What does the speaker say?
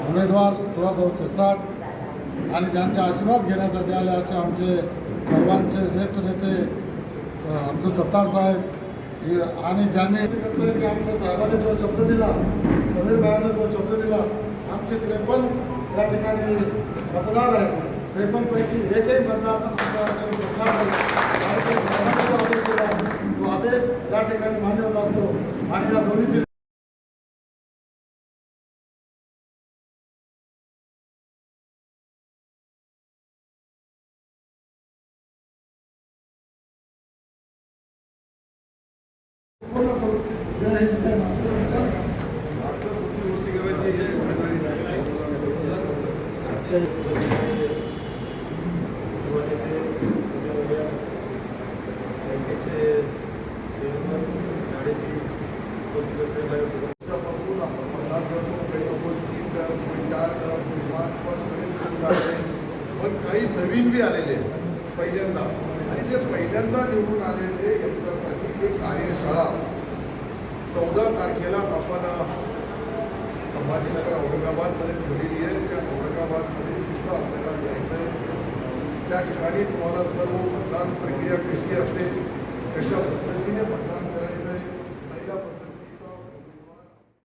उमेदवार सुभाषभाऊ शिरसाट आणि ज्यांचे आशीर्वाद घेण्यासाठी आले असे आमचे सर्वांचे ज्येष्ठ नेते अब्दुल सत्तार साहेब आणि ज्यांनी आमच्या साहेबांनी जो शब्द दिला, समीर भाईंनी जो शब्द दिला, आमचे 53 या ठिकाणी मतदार आहेत. 53 पैकी एकही मतदार तो आदेश या ठिकाणी मान्य होत असतो आणि या दोन्ही पण काही नवीन बी आलेले पहिल्यांदा, आणि जे पहिल्यांदा निवडून आलेले यांच्यासाठी एक कार्यशाळा 14 तारखेला आपण संभाजीनगर औरंगाबादमध्ये ठेवलेली आहे. त्या औरंगाबादमध्ये तिथं आपल्याला यायचं आहे. त्या ठिकाणी तुम्हाला सर्व मतदान प्रक्रिया कशी असते, कशा पद्धतीने